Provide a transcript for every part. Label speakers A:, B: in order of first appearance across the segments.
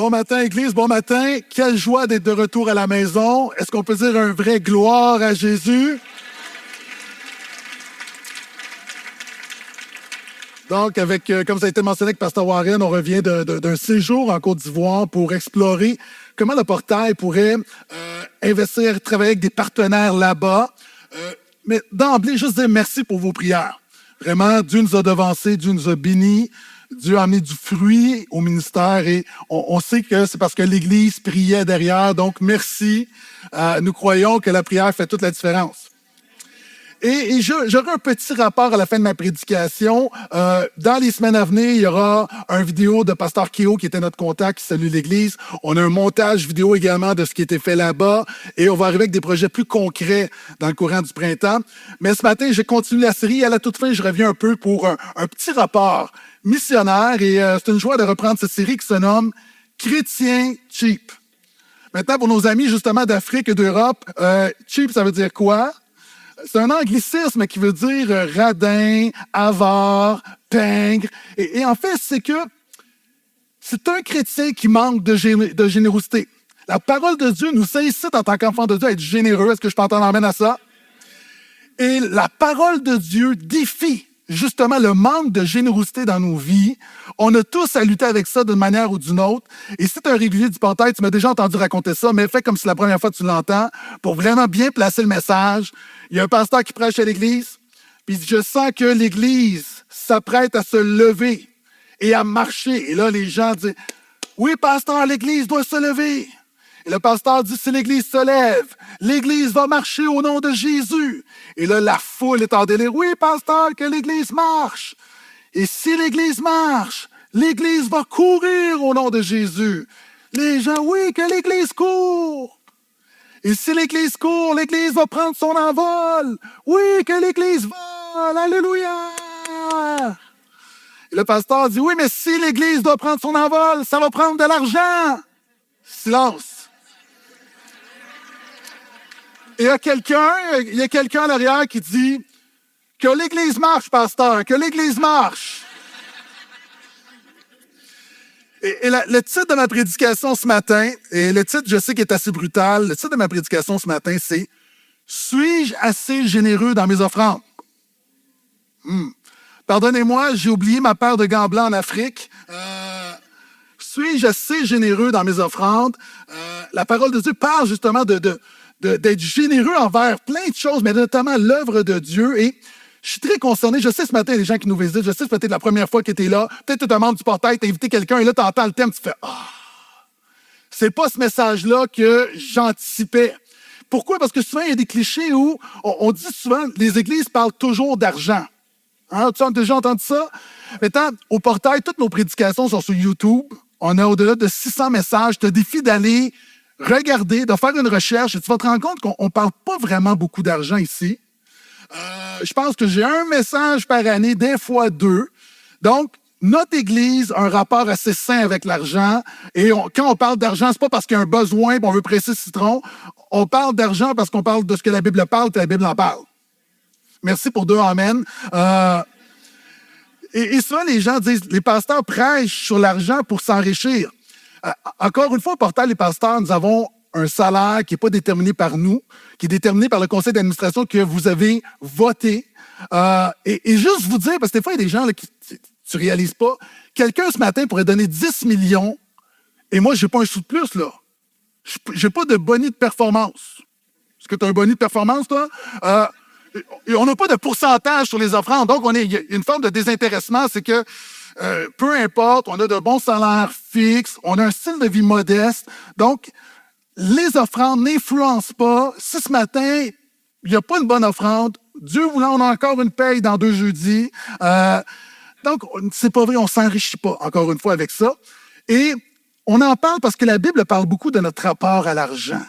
A: Bon matin, Église, bon matin. Quelle joie d'être de retour à la maison. Est-ce qu'on peut dire un vrai gloire à Jésus? Donc, comme ça a été mentionné avec Pasteur Warren, on revient d'un séjour en Côte d'Ivoire pour explorer comment le portail pourrait investir, travailler avec des partenaires là-bas. Mais d'emblée, juste dire merci pour vos prières. Vraiment, Dieu nous a devancés, Dieu nous a bénis. Dieu a amené du fruit au ministère et on sait que c'est parce que l'Église priait derrière. Donc, merci. Nous croyons que la prière fait toute la différence. Et j'aurai un petit rapport à la fin de ma prédication. Dans les semaines à venir, il y aura une vidéo de Pasteur Kéo, qui était notre contact, qui salue l'Église. On a un montage vidéo également de ce qui a été fait là-bas. Et on va arriver avec des projets plus concrets dans le courant du printemps. Mais ce matin, j'ai continué la série. Et à la toute fin, je reviens un peu pour un petit rapport missionnaire. Et c'est une joie de reprendre cette série qui se nomme « Chrétien cheap ». Maintenant, pour nos amis justement d'Afrique et d'Europe, cheap, ça veut dire quoi? C'est un anglicisme qui veut dire radin, avare, pingre. Et en fait, c'est que c'est un chrétien qui manque de générosité. La parole de Dieu nous incite en tant qu'enfant de Dieu à être généreux. Est-ce que je peux entendre amène à ça? Et la parole de Dieu défie justement le manque de générosité dans nos vies. On a tous à lutter avec ça d'une manière ou d'une autre. Et si tu es un régulier du portail, tu m'as déjà entendu raconter ça, mais fais comme si c'est la première fois que tu l'entends pour vraiment bien placer le message. Il y a un pasteur qui prêche à l'Église, puis je sens que l'Église s'apprête à se lever et à marcher. Et là, les gens disent « Oui, pasteur, l'Église doit se lever. » Et le pasteur dit, si l'Église se lève, l'Église va marcher au nom de Jésus. Et là, la foule est en délire. Oui, pasteur, que l'Église marche. Et si l'Église marche, l'Église va courir au nom de Jésus. Les gens, oui, que l'Église court. Et si l'Église court, l'Église va prendre son envol. Oui, que l'Église vole. Alléluia. Et le pasteur dit, oui, mais si l'Église doit prendre son envol, ça va prendre de l'argent. Silence. Et il y a quelqu'un à l'arrière qui dit que l'Église marche, pasteur, que l'Église marche. Et le titre de ma prédication ce matin, et le titre, je sais qu'il est assez brutal, le titre de ma prédication ce matin, c'est « Suis-je assez généreux dans mes offrandes? » Pardonnez-moi, j'ai oublié ma paire de gants blancs en Afrique. Suis-je assez généreux dans mes offrandes? La parole de Dieu parle justement d'être généreux envers plein de choses, mais notamment l'œuvre de Dieu. Et je suis très concerné. Je sais ce matin, les gens qui nous visitent, je sais peut-être la première fois que tu es là, peut-être tu es un membre du portail, tu as invité quelqu'un et là, tu entends le thème, tu fais « Ah! » C'est pas ce message-là que j'anticipais. Pourquoi? Parce que souvent, il y a des clichés où on dit souvent, les églises parlent toujours d'argent. Hein? Tu as déjà entendu ça? Maintenant, au portail, toutes nos prédications sont sur YouTube. On a au-delà de 600 messages. Je te défie d'aller regarder, de faire une recherche, et tu vas te rendre compte qu'on ne parle pas vraiment beaucoup d'argent ici. Je pense que j'ai un message par année, des fois 2. Donc, notre Église a un rapport assez sain avec l'argent. Et quand on parle d'argent, c'est pas parce qu'il y a un besoin et on veut presser le citron. On parle d'argent parce qu'on parle de ce que la Bible parle et la Bible en parle. Merci pour 2 amen. Et souvent, les gens disent, les pasteurs prêchent sur l'argent pour s'enrichir. Encore une fois, au portail, les pasteurs, nous avons un salaire qui n'est pas déterminé par nous, qui est déterminé par le conseil d'administration que vous avez voté. Et juste vous dire, parce que des fois, il y a des gens là, qui tu ne réalises pas, quelqu'un ce matin pourrait donner 10 millions et moi, je n'ai pas un sou de plus. Là. Je n'ai pas de boni de performance. Est-ce que tu as un boni de performance, toi? On n'a pas de pourcentage sur les offrandes. Donc, il y a une forme de désintéressement. C'est que peu importe, on a de bons salaires fixes, on a un style de vie modeste. Donc, les offrandes n'influencent pas. Si ce matin, il n'y a pas une bonne offrande, Dieu voulant, on a encore une paye dans 2 jeudis. Donc, c'est pas vrai, on ne s'enrichit pas, encore une fois, avec ça. Et on en parle parce que la Bible parle beaucoup de notre rapport à l'argent.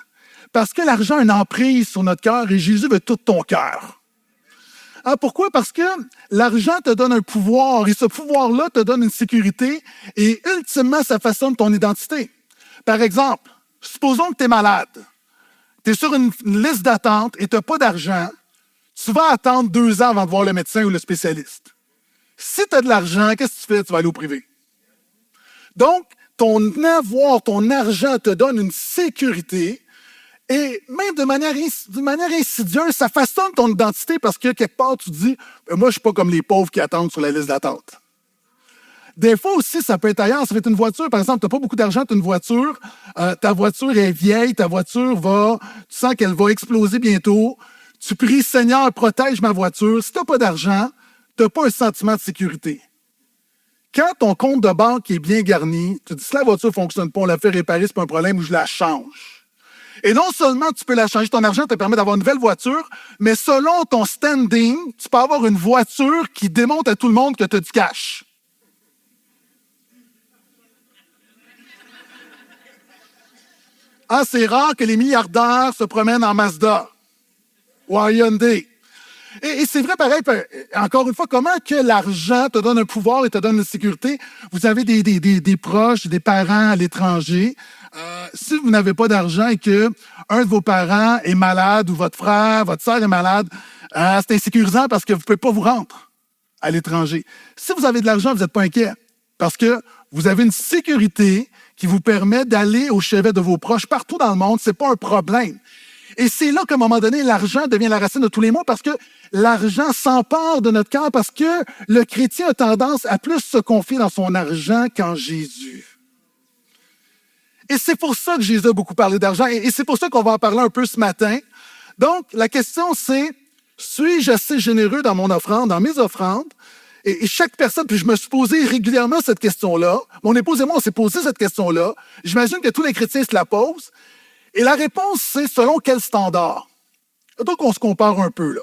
A: Parce que l'argent a une emprise sur notre cœur et Jésus veut tout ton cœur. Ah, pourquoi? Parce que l'argent te donne un pouvoir et ce pouvoir-là te donne une sécurité et ultimement, ça façonne ton identité. Par exemple, supposons que tu es malade. Tu es sur une liste d'attente et tu n'as pas d'argent. Tu vas attendre 2 ans avant de voir le médecin ou le spécialiste. Si tu as de l'argent, qu'est-ce que tu fais? Tu vas aller au privé. Donc, ton avoir, ton argent te donne une sécurité et même de manière insidieuse, ça façonne ton identité parce que quelque part, tu te dis, moi, je ne suis pas comme les pauvres qui attendent sur la liste d'attente. Des fois aussi, ça peut être ailleurs. Ça peut être une voiture, par exemple, tu n'as pas beaucoup d'argent, tu as une voiture, ta voiture est vieille, ta voiture tu sens qu'elle va exploser bientôt. Tu pries, Seigneur, protège ma voiture. Si tu n'as pas d'argent, tu n'as pas un sentiment de sécurité. Quand ton compte de banque est bien garni, tu te dis, si la voiture ne fonctionne pas, on la fait réparer, c'est pas un problème, ou je la change. Et non seulement tu peux la changer, ton argent te permet d'avoir une nouvelle voiture, mais selon ton standing, tu peux avoir une voiture qui démontre à tout le monde que tu as du cash. Ah, c'est rare que les milliardaires se promènent en Mazda ou en Hyundai. Et c'est vrai, pareil, encore une fois, comment que l'argent te donne un pouvoir et te donne une sécurité? Vous avez des proches, des parents à l'étranger. Si vous n'avez pas d'argent et que un de vos parents est malade ou votre frère, votre soeur est malade, c'est insécurisant parce que vous ne pouvez pas vous rendre à l'étranger. Si vous avez de l'argent, vous n'êtes pas inquiet parce que vous avez une sécurité qui vous permet d'aller au chevet de vos proches partout dans le monde. Ce n'est pas un problème. Et c'est là qu'à un moment donné, l'argent devient la racine de tous les maux parce que l'argent s'empare de notre cœur parce que le chrétien a tendance à plus se confier dans son argent qu'en Jésus. Et c'est pour ça que Jésus a beaucoup parlé d'argent et c'est pour ça qu'on va en parler un peu ce matin. Donc, la question c'est, suis-je assez généreux dans mon offrande, dans mes offrandes? Et chaque personne, puis je me suis posé régulièrement cette question-là. Mon épouse et moi, on s'est posé cette question-là. J'imagine que tous les chrétiens se la posent. Et la réponse, c'est selon quel standard? Donc, on se compare un peu, là.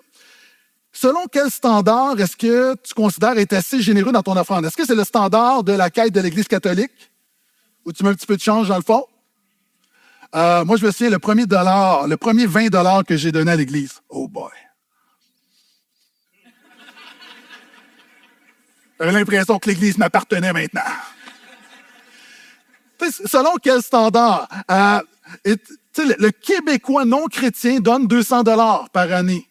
A: Selon quel standard est-ce que tu considères être assez généreux dans ton offrande? Est-ce que c'est le standard de la quête de l'Église catholique? Où tu mets un petit peu de change dans le fond? Moi, je me souviens, le premier 20$ que j'ai donné à l'Église. Oh boy! J'avais l'impression que l'Église m'appartenait maintenant. Selon quel standard? Le Québécois non chrétien donne 200$ par année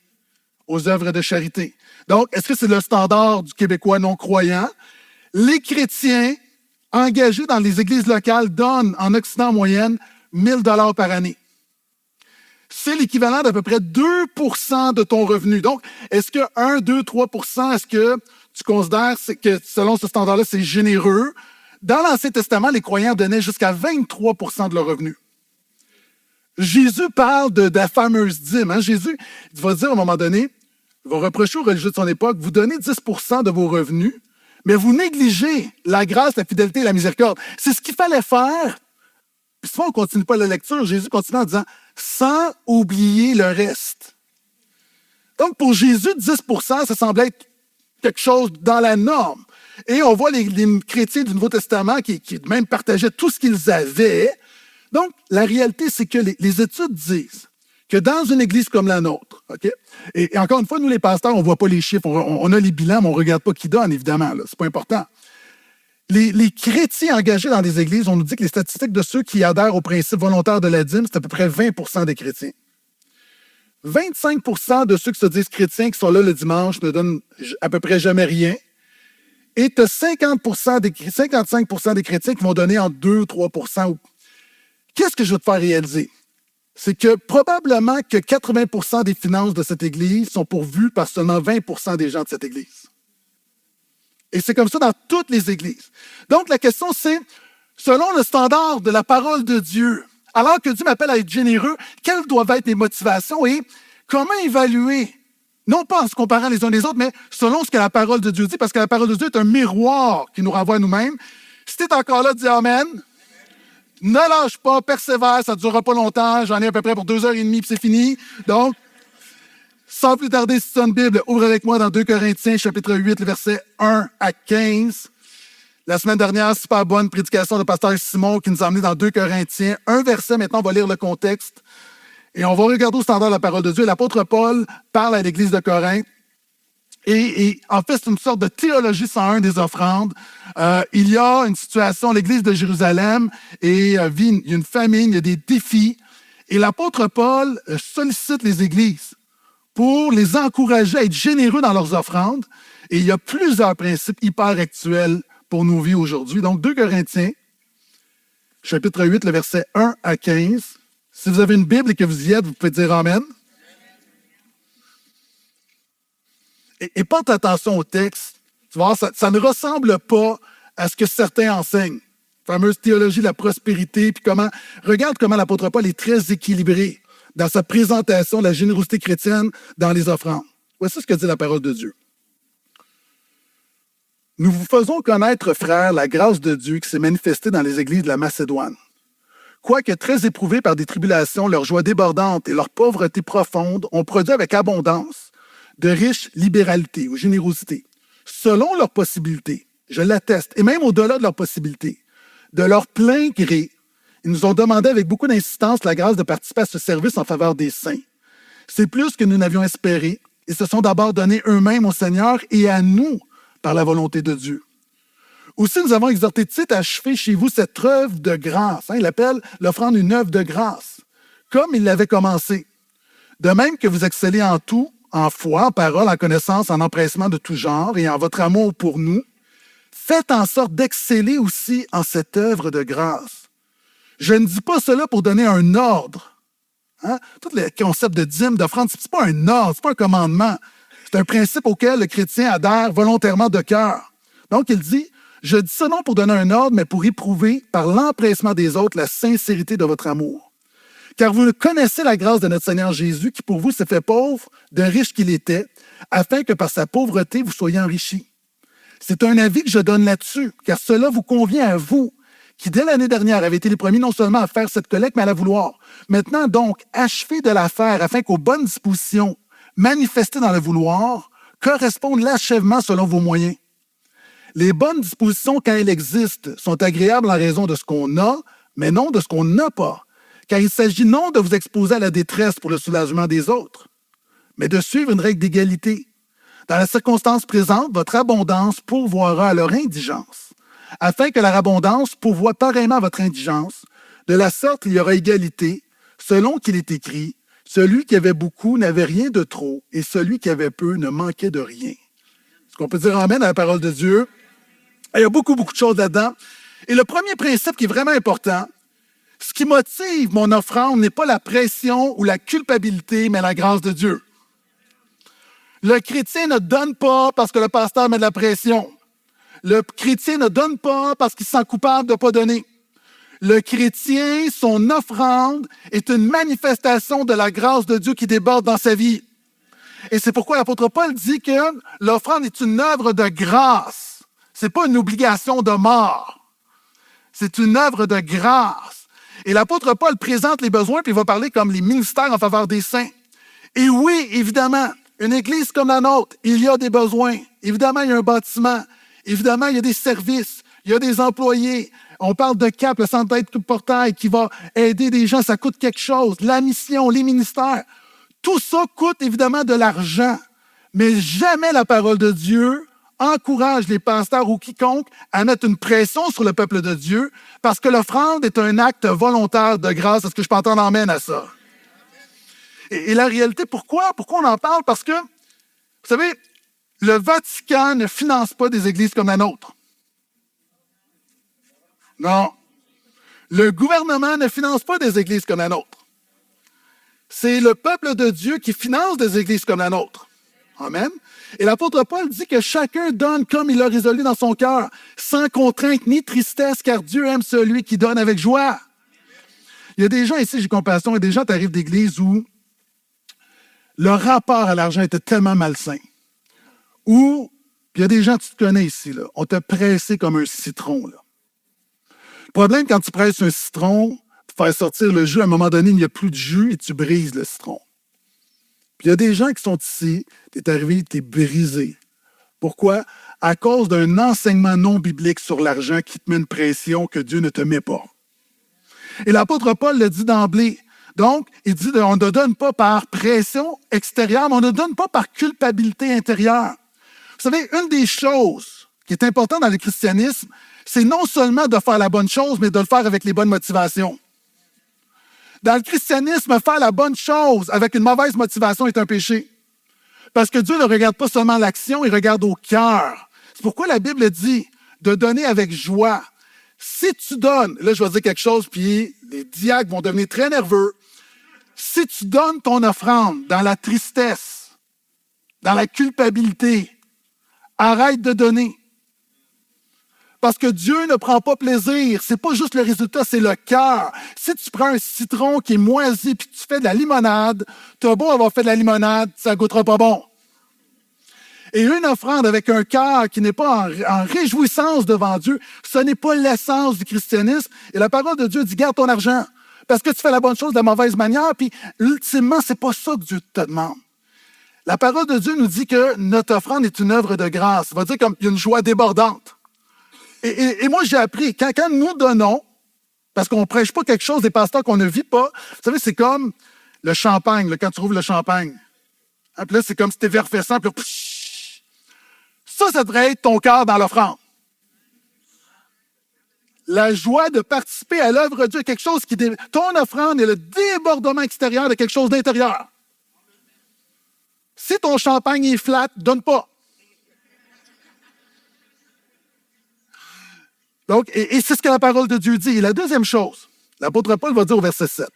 A: aux œuvres de charité. Donc, est-ce que c'est le standard du Québécois non croyant? Les chrétiens engagés dans les églises locales donnent en Occident en moyenne 1000$ par année. C'est l'équivalent d'à peu près 2% de ton revenu. Donc, est-ce que 1, 2, 3%, est-ce que tu considères que selon ce standard-là, c'est généreux? Dans l'Ancien Testament, les croyants donnaient jusqu'à 23% de leur revenu. Jésus parle de la fameuse dîme. Hein? Jésus va dire à un moment donné, il va reprocher aux religieux de son époque, vous donnez 10% de vos revenus, mais vous négligez la grâce, la fidélité et la miséricorde. C'est ce qu'il fallait faire. Puis souvent, on ne continue pas la lecture. Jésus continue en disant, sans oublier le reste. Donc, pour Jésus, 10%, ça semble être quelque chose dans la norme. Et on voit les chrétiens du Nouveau Testament qui même partageaient tout ce qu'ils avaient. Donc, la réalité, c'est que les études disent que dans une église comme la nôtre, OK? Et encore une fois, nous, les pasteurs, on ne voit pas les chiffres, on a les bilans, mais on ne regarde pas qui donne, évidemment. Ce n'est pas important. Les chrétiens engagés dans des églises, on nous dit que les statistiques de ceux qui adhèrent au principe volontaire de la dîme, c'est à peu près 20% des chrétiens. 25% de ceux qui se disent chrétiens qui sont là le dimanche ne donnent à peu près jamais rien. Et tu as 55% des chrétiens qui vont donner en 2-3%. Qu'est-ce que je veux te faire réaliser? C'est que probablement que 80% des finances de cette église sont pourvues par seulement 20% des gens de cette église. Et c'est comme ça dans toutes les églises. Donc, la question, c'est, selon le standard de la parole de Dieu, alors que Dieu m'appelle à être généreux, quelles doivent être les motivations et comment évaluer, non pas en se comparant les uns les autres, mais selon ce que la parole de Dieu dit, parce que la parole de Dieu est un miroir qui nous renvoie à nous-mêmes. Si tu es encore là, dis Amen. Ne lâche pas, persévère, ça ne durera pas longtemps. J'en ai à peu près pour 2h30 puis c'est fini. Donc, sans plus tarder, si tu as une Bible, ouvre avec moi dans 2 Corinthiens, chapitre 8, les versets 1 à 15. La semaine dernière, super bonne prédication de pasteur Simon qui nous a emmenés dans 2 Corinthiens. Un verset, maintenant, on va lire le contexte. Et on va regarder au standard de la parole de Dieu. L'apôtre Paul parle à l'église de Corinthe. Et en fait, c'est une sorte de théologie 101 des offrandes. Il y a une situation, l'église de Jérusalem, et il y a une famine, il y a des défis. Et l'apôtre Paul sollicite les églises pour les encourager à être généreux dans leurs offrandes. Et il y a plusieurs principes hyper actuels pour nos vies aujourd'hui. Donc, 2 Corinthiens, chapitre 8, le verset 1 à 15. Si vous avez une Bible et que vous y êtes, vous pouvez dire Amen. Et porte attention au texte. Tu vas voir, ça ne ressemble pas à ce que certains enseignent. La fameuse théologie de la prospérité. Puis regarde comment l'apôtre Paul est très équilibré dans sa présentation de la générosité chrétienne dans les offrandes. Voici ce que dit la parole de Dieu. Nous vous faisons connaître, frères, la grâce de Dieu qui s'est manifestée dans les églises de la Macédoine. Quoique très éprouvés par des tribulations, leur joie débordante et leur pauvreté profonde ont produit avec abondance de riches libéralités ou générosité, selon leurs possibilités, je l'atteste, et même au-delà de leurs possibilités, de leur plein gré. Ils nous ont demandé avec beaucoup d'insistance la grâce de participer à ce service en faveur des saints. C'est plus que nous n'avions espéré. Ils se sont d'abord donnés eux-mêmes au Seigneur et à nous par la volonté de Dieu. Aussi, nous avons exhorté Tite à achever chez vous cette œuvre de grâce. Il appelle l'offrande une œuvre de grâce, comme il l'avait commencé. De même que vous excellez en tout, en foi, en parole, en connaissance, en empressement de tout genre et en votre amour pour nous, faites en sorte d'exceller aussi en cette œuvre de grâce. Je ne dis pas cela pour donner un ordre. Tout le concept de dîme, d'offrande, ce n'est pas un ordre, ce n'est pas un commandement. C'est un principe auquel le chrétien adhère volontairement de cœur. Donc, il dit, je dis ça non pour donner un ordre, mais pour éprouver par l'empressement des autres la sincérité de votre amour. Car vous connaissez la grâce de notre Seigneur Jésus, qui pour vous s'est fait pauvre, de riche qu'il était, afin que par sa pauvreté, vous soyez enrichis. C'est un avis que je donne là-dessus, car cela vous convient à vous, qui dès l'année dernière avez été les premiers non seulement à faire cette collecte, mais à la vouloir. Maintenant donc, achevez de la faire, afin qu'aux bonnes dispositions, manifestées dans le vouloir, correspondent l'achèvement selon vos moyens. Les bonnes dispositions, quand elles existent, sont agréables en raison de ce qu'on a, mais non de ce qu'on n'a pas. Car il s'agit non de vous exposer à la détresse pour le soulagement des autres, mais de suivre une règle d'égalité. Dans la circonstance présente, votre abondance pourvoira à leur indigence, afin que leur abondance pourvoie pareillement à votre indigence. De la sorte, il y aura égalité, selon qu'il est écrit, celui qui avait beaucoup n'avait rien de trop, et celui qui avait peu ne manquait de rien. Est-ce qu'on peut dire amen à la parole de Dieu? Il y a beaucoup de choses là-dedans. Et le premier principe qui est vraiment important, ce qui motive mon offrande n'est pas la pression ou la culpabilité, mais la grâce de Dieu. Le chrétien ne donne pas parce que le pasteur met de la pression. Le chrétien ne donne pas parce qu'il se sent coupable de ne pas donner. Le chrétien, son offrande est une manifestation de la grâce de Dieu qui déborde dans sa vie. Et c'est pourquoi l'apôtre Paul dit que l'offrande est une œuvre de grâce. Ce n'est pas une obligation de mort. C'est une œuvre de grâce. Et l'apôtre Paul présente les besoins, puis il va parler comme les ministères en faveur des saints. Et oui, évidemment, une église comme la nôtre, il y a des besoins. Évidemment, il y a un bâtiment. Évidemment, il y a des services. Il y a des employés. On parle de CAP, le Centre d'aide portail, qui va aider des gens. Ça coûte quelque chose. La mission, les ministères. Tout ça coûte évidemment de l'argent. Mais jamais la parole de Dieu encourage les pasteurs ou quiconque à mettre une pression sur le peuple de Dieu parce que l'offrande est un acte volontaire de grâce. Est-ce que je peux entendre amène à ça? Et la réalité, pourquoi? Pourquoi on en parle? Parce que, vous savez, le Vatican ne finance pas des églises comme la nôtre. Non. Le gouvernement ne finance pas des églises comme la nôtre. C'est le peuple de Dieu qui finance des églises comme la nôtre. Amen. Et l'apôtre Paul dit que chacun donne comme il l'a résolu dans son cœur, sans contrainte ni tristesse, car Dieu aime celui qui donne avec joie. Il y a des gens ici, j'ai compassion, il y a des gens qui arrivent d'église où le rapport à l'argent était tellement malsain. Ou, il y a des gens, tu te connais ici, là, on t'a pressé comme un citron. Là. Le problème, quand tu presses un citron, pour faire sortir le jus, à un moment donné, il n'y a plus de jus et tu brises le citron. Puis il y a des gens qui sont ici, tu es arrivé, tu es brisé. Pourquoi? À cause d'un enseignement non biblique sur l'argent qui te met une pression que Dieu ne te met pas. Et l'apôtre Paul le dit d'emblée. Donc, il dit on ne donne pas par pression extérieure, mais on ne donne pas par culpabilité intérieure. Vous savez, une des choses qui est importante dans le christianisme, c'est non seulement de faire la bonne chose, mais de le faire avec les bonnes motivations. Dans le christianisme, faire la bonne chose avec une mauvaise motivation est un péché. Parce que Dieu ne regarde pas seulement l'action, il regarde au cœur. C'est pourquoi la Bible dit de donner avec joie. Si tu donnes, là je vais dire quelque chose, puis les diacres vont devenir très nerveux. Si tu donnes ton offrande dans la tristesse, dans la culpabilité, arrête de donner. Parce que Dieu ne prend pas plaisir. C'est pas juste le résultat, c'est le cœur. Si tu prends un citron qui est moisi puis tu fais de la limonade, tu as beau avoir fait de la limonade, ça goûtera pas bon. Et une offrande avec un cœur qui n'est pas en réjouissance devant Dieu, ce n'est pas l'essence du christianisme. Et la parole de Dieu dit, garde ton argent. Parce que tu fais la bonne chose de la mauvaise manière, puis ultimement, c'est pas ça que Dieu te demande. La parole de Dieu nous dit que notre offrande est une œuvre de grâce. Ça veut dire qu'il y a une joie débordante. Et moi, j'ai appris, quand nous donnons, parce qu'on ne prêche pas quelque chose des pasteurs qu'on ne vit pas, vous savez, c'est comme le champagne, là, quand tu ouvres le champagne. Hein, puis là, c'est comme si c'était effervescent, puis là, ça devrait être ton cœur dans l'offrande. La joie de participer à l'œuvre de Dieu, quelque chose qui... Ton offrande est le débordement extérieur de quelque chose d'intérieur. Si ton champagne est flat, donne pas. Donc, et c'est ce que la parole de Dieu dit. Et la deuxième chose, l'apôtre Paul va dire au verset 7.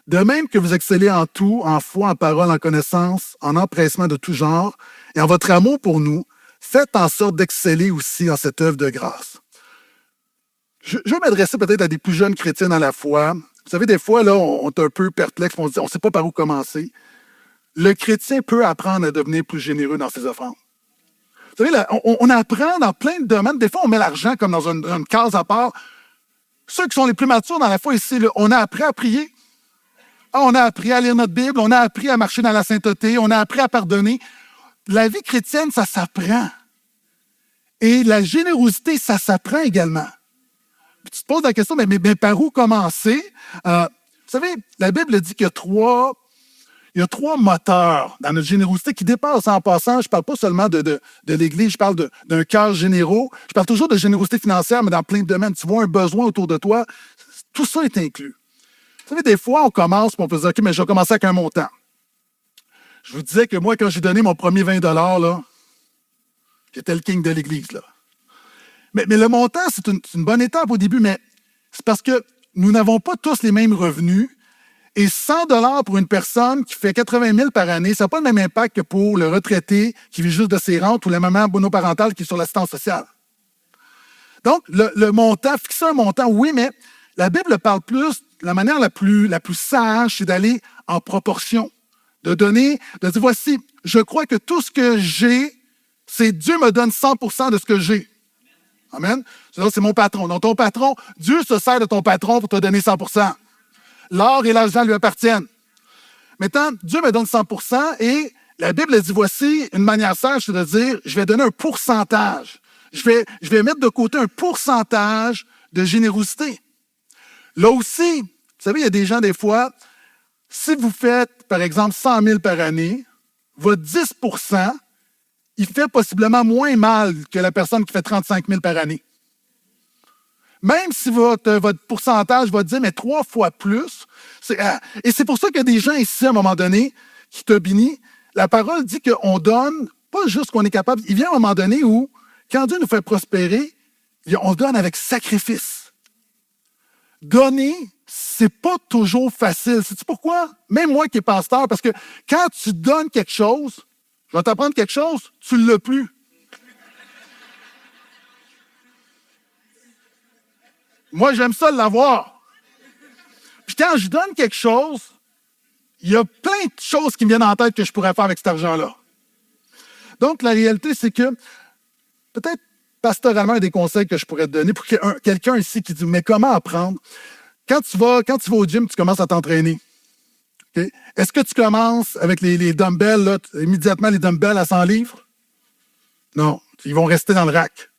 A: De même que vous excellez en tout, en foi, en parole, en connaissance, en empressement de tout genre, et en votre amour pour nous, faites en sorte d'exceller aussi en cette œuvre de grâce. Je vais m'adresser peut-être à des plus jeunes chrétiens dans la foi. Vous savez, des fois, là, on est un peu perplexe, on se dit, on ne sait pas par où commencer. Le chrétien peut apprendre à devenir plus généreux dans ses offrandes. Vous savez, là, on apprend dans plein de domaines. Des fois, on met l'argent comme dans une case à part. Ceux qui sont les plus matures dans la foi ici, là, on a appris à prier. On a appris à lire notre Bible, on a appris à marcher dans la sainteté, on a appris à pardonner. La vie chrétienne, ça s'apprend. Et la générosité, ça s'apprend également. Puis tu te poses la question, mais par où commencer? Vous savez, la Bible dit qu'il y a trois moteurs dans notre générosité qui dépassent en passant. Je ne parle pas seulement de l'Église, je parle d'un cœur généreux. Je parle toujours de générosité financière, mais dans plein de domaines. Tu vois un besoin autour de toi, tout ça est inclus. Vous savez, des fois, on commence et on peut se dire, OK, mais je vais commencer avec un montant. Je vous disais que moi, quand j'ai donné mon premier 20 là, j'étais le king de l'Église, là. Mais le montant, c'est une bonne étape au début, mais c'est parce que nous n'avons pas tous les mêmes revenus. Et 100 $ pour une personne qui fait 80 000 par année, ça n'a pas le même impact que pour le retraité qui vit juste de ses rentes ou la maman monoparentale qui est sur l'assistance sociale. Donc, le montant, fixer un montant, oui, mais la Bible parle plus, la manière la plus sage, c'est d'aller en proportion, de donner, de dire, voici, je crois que tout ce que j'ai, c'est Dieu me donne 100% de ce que j'ai. Amen. C'est mon patron. Donc, ton patron, Dieu se sert de ton patron pour te donner 100%. L'or et l'argent lui appartiennent. Maintenant, Dieu me donne 100% et la Bible dit, voici une manière sage, c'est de dire, je vais donner un pourcentage. Je vais mettre de côté un pourcentage de générosité. Là aussi, vous savez, il y a des gens, des fois, si vous faites, par exemple, 100 000 par année, votre 10%, il fait possiblement moins mal que la personne qui fait 35 000 par année. Même si votre pourcentage va dire, mais 3 fois plus. Et c'est pour ça qu'il y a des gens ici, à un moment donné, qui t'obéissent. La parole dit qu'on donne, pas juste qu'on est capable. Il vient un moment donné où, quand Dieu nous fait prospérer, on donne avec sacrifice. Donner, c'est pas toujours facile. Sais-tu pourquoi? Même moi qui est pasteur, parce que quand tu donnes quelque chose, je vais t'apprendre quelque chose, tu ne l'as plus. Moi, j'aime ça l'avoir. Puis quand je donne quelque chose, il y a plein de choses qui me viennent en tête que je pourrais faire avec cet argent-là. Donc, la réalité, c'est que peut-être pastoralement, un des conseils que je pourrais te donner pour quelqu'un ici qui dit, mais comment apprendre? Quand tu vas au gym, tu commences à t'entraîner. Okay? Est-ce que tu commences avec les dumbbells, là, immédiatement les dumbbells à 100 livres? Non, ils vont rester dans le rack.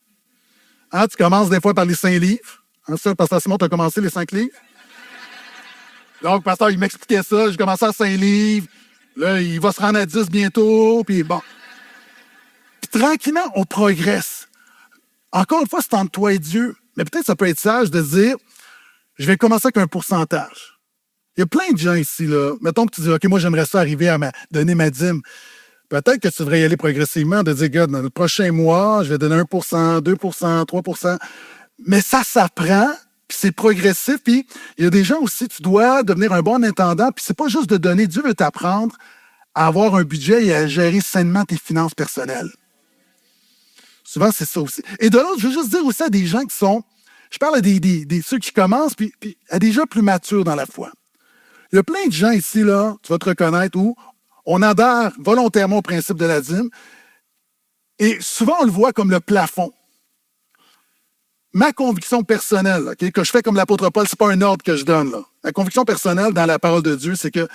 A: Hein, tu commences des fois par les 5 livres. Hein, ça, Pasteur Simon, tu as commencé les 5 livres? Donc, Pasteur, il m'expliquait ça. J'ai commencé à 5 livres. Là, il va se rendre à 10 bientôt. Puis bon. Puis tranquillement, on progresse. Encore une fois, c'est entre toi et Dieu. Mais peut-être ça peut être sage de dire, je vais commencer avec un pourcentage. Il y a plein de gens ici, là. Mettons que tu dis, OK, moi, j'aimerais ça arriver à donner ma dîme. Peut-être que tu devrais y aller progressivement, de dire, regarde, dans le prochain mois, je vais donner 1%, 2%, 3%. Mais ça s'apprend, puis c'est progressif, puis il y a des gens aussi, tu dois devenir un bon intendant, puis c'est pas juste de donner, Dieu veut t'apprendre à avoir un budget et à gérer sainement tes finances personnelles. Souvent, c'est ça aussi. Et de l'autre, je veux juste dire aussi à des gens qui sont, je parle à ceux qui commencent, puis à des gens plus matures dans la foi. Il y a plein de gens ici, là, tu vas te reconnaître, où on adhère volontairement au principe de la dîme, et souvent, on le voit comme le plafond. Ma conviction personnelle, okay, que je fais comme l'apôtre Paul, ce n'est pas un ordre que je donne. Là. Ma conviction personnelle dans la parole de Dieu, c'est que